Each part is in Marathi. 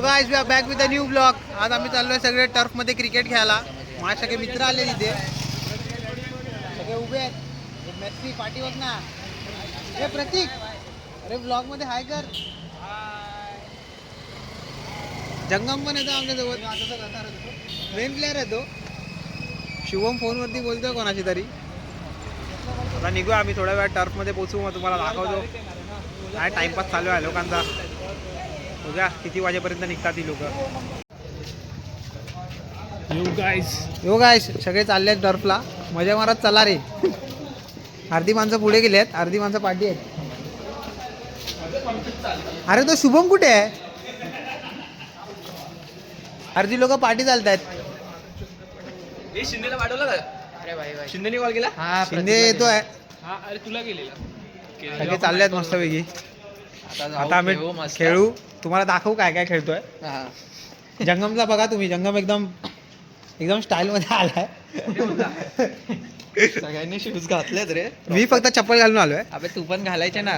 Guys we are back with a new blog. आज आम्ही चाललोय सगळे टर्फ मध्ये क्रिकेट खेळायला. माझे सगळे मित्र आले तिथे, सगळे उभे आहेत. मेस्सी पाठी बघ ना. हे प्रतीक, अरे ब्लॉग मध्ये हाय कर. जंगम पण येतो आमच्या सोबत, मेन प्लेअर आहे तो. शुभम फोनवरती बोलतोय कोणाशी तरी. आता निघू आम्ही थोड्या वेळात टर्फ मध्ये पोहोचू, मग तुम्हाला दाखवतो काय टाइमपास चालू आहे लोकांचा. बघा किती वाजेपर्यंत निघतात ती लोक. यो गाइस सगळे चालले आहेत टर्फला, मजा मारत चला रे. अर्धी माणसं पुढे गेली आहेत, अर्धी माणसं पाठी आहेत. अरे तो शुभम कुठे आहे? अर्धी लोक पाठी चालत आहेत. शिंदेला पाठवलं का? अरे भाई शिंदेने कॉल केला? हा शिंदे येतोय. हा अरे तुला केलेला. सगळे चालले आहेत मस्तपैकी. आता आम्ही खेळू, तुम्हाला दाखवू काय काय खेळतोय. जंगमचा बघा तुम्ही, जंगम एकदम एकदम स्टाईल मध्ये आलाय. सगळ्यांनी शूज घातलेत रे. मी फक्त चप्पल घालून आलोय. अबे तू पण घालायचे ना.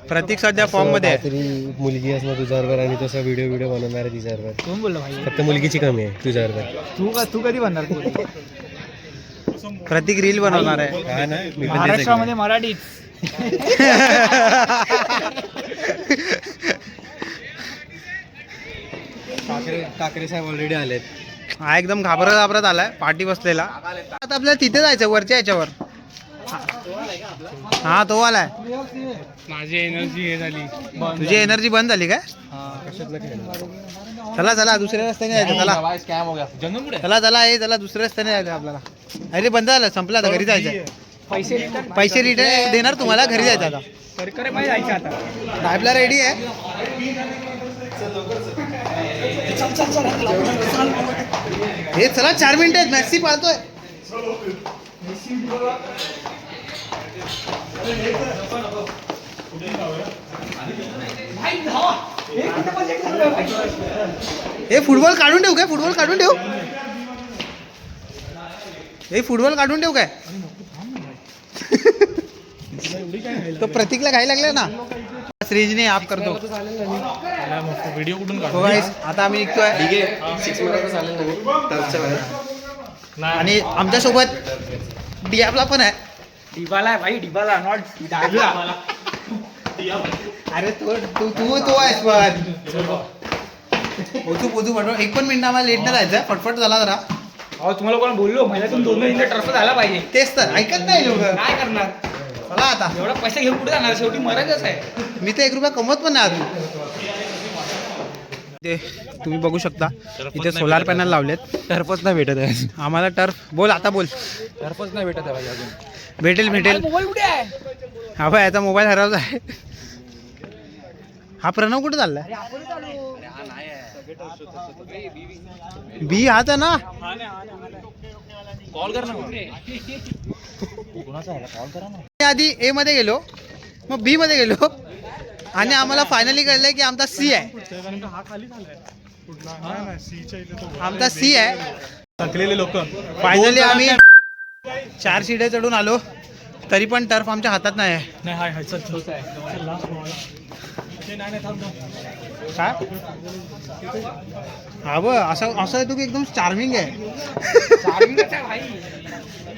प्रतीक सध्या फॉर्म मध्ये आहे. तरी मुलगी असणार तुझ्यावर आणि तसा व्हिडिओ बनवणार आहे तिच्यावर. कोण बोललो भाई? फक्त मुलगीची कमी आहे तुझ्यावर. तू कधी बनणार? प्रतीक रील बनवणार आहे. हा ना, मी पण तेच महाराष्ट्रामध्ये मराठीत. ठाकरे साहेब ऑलरेडी आलेत. हा एकदम घाबरत आलाय, पाठी बसलेला. आता आपल्याला तिथे जायचं वरच्या याच्यावर. हा तो आलाय. माझी एनर्जी हे झाली. तुझी एनर्जी बंद झाली काय? चला चला दुसऱ्या रस्त्याने जायचं. चला स्कॅम हो गया. जंगम कुठे? चला चला हे चला दुसऱ्या रस्त्याने जायचं आपल्याला. अरे बंद झालं, संपलं आता, घरी जायचं. पैसे रिटर्न देणार तुम्हाला, घरी जायचं आता. जायचं आता. लाईव्हला रेडी आहे. हे चला 4 मिनिटं आहेत. मॅक्सी पाहतोय. हे फुटबॉल काढून ठेवू काय? फुटबॉल काढून ठेवू. हे फुटबॉल काढून ठेवू काय? तो प्रतीकला घायला लागला ना. श्रीजने आप करतो व्हिडिओ कुठून हो गाइस. आता आम्ही निघतोय आणि आमच्या सोबत डियाबला पण आहे. डिबाला आहे भाई, डिबाला नॉट डिबाला. अरे तो आहेस पण. पोचू म्हटलं 1 पण मिनिट आम्हाला लेट नाही जायचं. फटफट झाला जरा. अहो तुम्हाला कोण बोललो महिन्यातून 2 महिने टर्फ झाला पाहिजे. तेच तर ऐकत नाही लोक. काय करणार? चला आता. एवढा पैसे घेऊन कुठे जाणार? शेवटी मराठच आहे. मी तर 1 रुपया कमवत पण नाही अजून. ते तुम्ही बघू शकता इथे सोलार पॅनल लावलेत. टर्फच नाही भेटत आहे आम्हाला टर्फ. बोल आता बोल. टर्फच नाही भेटत आहे भाई अजून. भेटेल. मोबाईल कुठे आहे? हा भाई याचा मोबाईल हरवला आहे. हा प्रणव कुठे चाललाय? बी हाच आहे ना. कॉल कर ना. आधी ए मध्ये गेलो, मग बी मध्ये गेलो आणि आम्हाला फायनली कळलंय की आमचा सी आहे. आमचा सी आहे. थकलेले लोक. फायनली आम्ही 4 शिडे चढून आलो, तरी पण टर्फ आमच्या हातात नाही आहे. काय हा ब असं आहे तू की एकदम चार्मिंग आहे.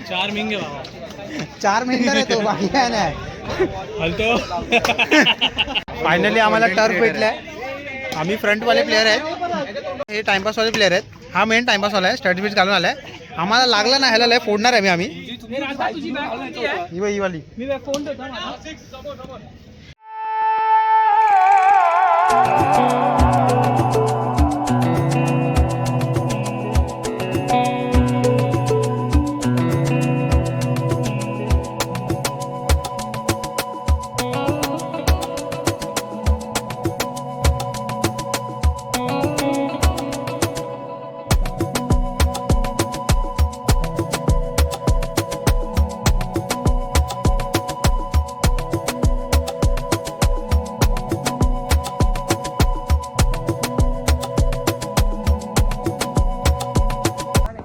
4 मिंगे बाबा. 4 मिनिटं येतो, बाकी काय नाही. हलतो. फायनली आम्हाला टर्फ भेटलाय. आम्ही फ्रंटवाले प्लेअर आहेत, हे टाइमपासवाले प्लेअर आहेत. हा मेन टाइमपासवाला आहे, स्टडी बीट घालून आलाय. आम्हाला लागला ना ह्याला लय फोडणार आहे आम्ही. ही वाली मी फोन देतो.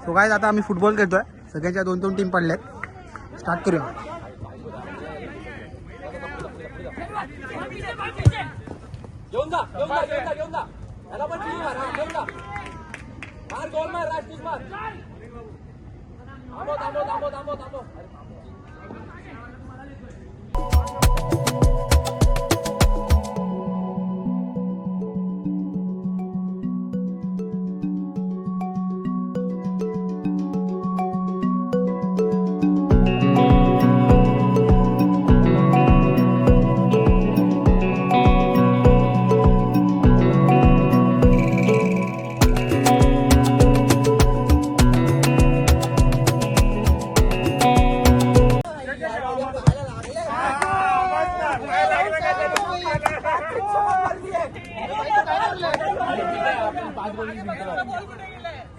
सो गाइस आता आम्ही फुटबॉल खेळतोय. सगळ्यांच्या 2-2 टीम पडल्यात. स्टार्ट करूया.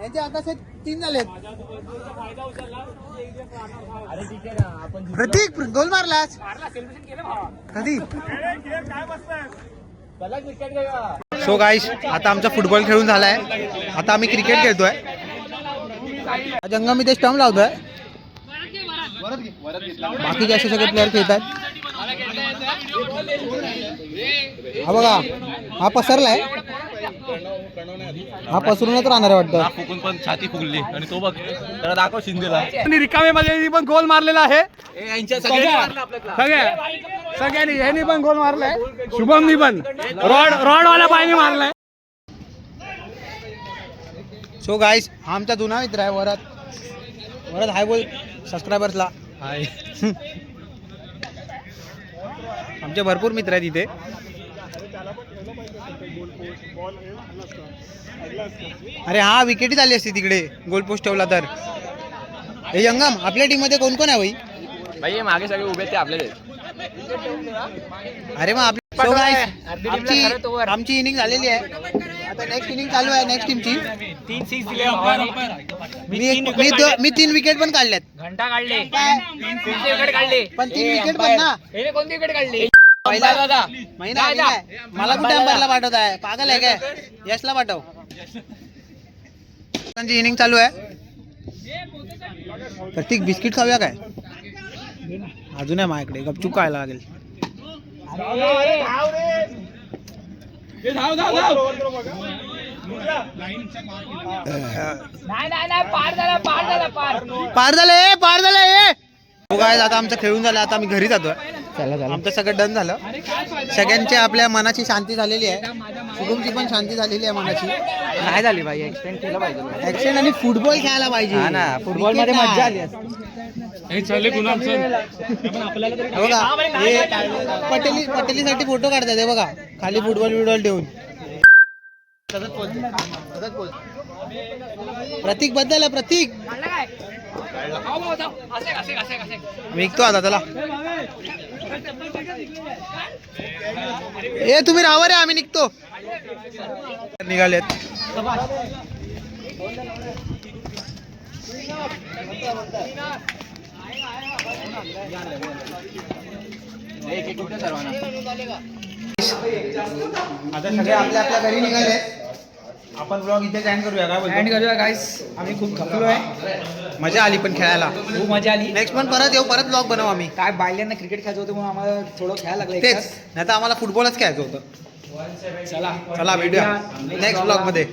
यांचे आता 3 झालेत. प्रतीक गोल मारलास कधी? सो गाईस आता आमचा फुटबॉल खेळून झालाय. आता आम्ही क्रिकेट खेळतोय. जंगम इथे स्टंप लावतोय. बाकीचे असे सगळे प्लेअर खेळतात. हा बघा हा पसरलाय. हा पसरूनच राहणार आहे वाटतं. फुकून पण छाती फुगली आणि तो बघ त्याला दाखव शिंदेला. आणि रिकामे मध्ये पण गोल मारलेला आहे. सगळ्यांनी ह्यांनी पण गोल मारलाय. शुभमनी पण रॉड वाला पायनी मारलाय. सो गाईस हा आमचा जुना मित्र आहे. वरद हाय बोल सबस्क्रायबर्सला. हाय. आमचे भरपूर मित्र आहेत इथे. अरे हा विकेट झाली असती तिकडे गोल पोस्ट ठेवला तर. हे जंगम आपल्या टीम मध्ये कोण कोण आहे भाई? भाई मागे सगळे उभे ते आपले. अरे मग आपली so guys, आमची इनिंग झालेली आहे. आता नेक्स्ट इनिंग चालू आहे नेक्स्ट टीमची. 3 6 दिले. मी 3 विकेट पण काढल्यात. घंटा काढले. काय? 3 विकेट काढले. पण 3 विकेट पण ना. हे कोणती विकेट काढली? पहिला महिना मला कुठे अंबरला पाठवत आहे? पागल आहे काय? यशला पाठव. इनिंग चालू आहे. प्रत्येक बिस्किट खाऊया काय? अजून आहे माझ्याकडे. गपचूप खायला लागेल. पार झालं. काय आता आमचं खेळून झालं. आता आम्ही घरी जातोय. आमचं सगळं डन झालं. सगळ्यांची आपल्या मनाची शांती झालेली आहे. शुभमची पण शांती झालेली आहे मनाची. नाही झाली भाई. एक्सटेंड केलं पाहिजे. ऍक्शन आणि फुटबॉल खेळायला पाहिजे. फुटबॉल मध्ये मजा आली. बघा हे पटेलीसाठी फोटो काढतात. हे बघा खाली फुटबॉल ठेवून. प्रतीक बद्दल आहे. प्रतीक विकतो आता त्याला. ए तुम्ही राहा रे आम्ही निघतो. निघालेत. आता सगळे आपल्या आपल्या घरी निघाले. आपण ब्लॉग इथे एंड करूया. काय बोलतो? एंड करूया गाईस. आम्ही खूप थकलो आहे. मजा आली पण खेळायला. खूप मजा आली. नेक्स्ट पण परत येऊ. परत ब्लॉग बनवू आम्ही. काय बायल्यांना क्रिकेट खेळायचं होतं म्हणून आम्हाला थोडं खेळायला लागलं. तेच नाही तर आम्हाला फुटबॉलच खेळायचं होतं. चला भेटूया नेक्स्ट ब्लॉग मध्ये.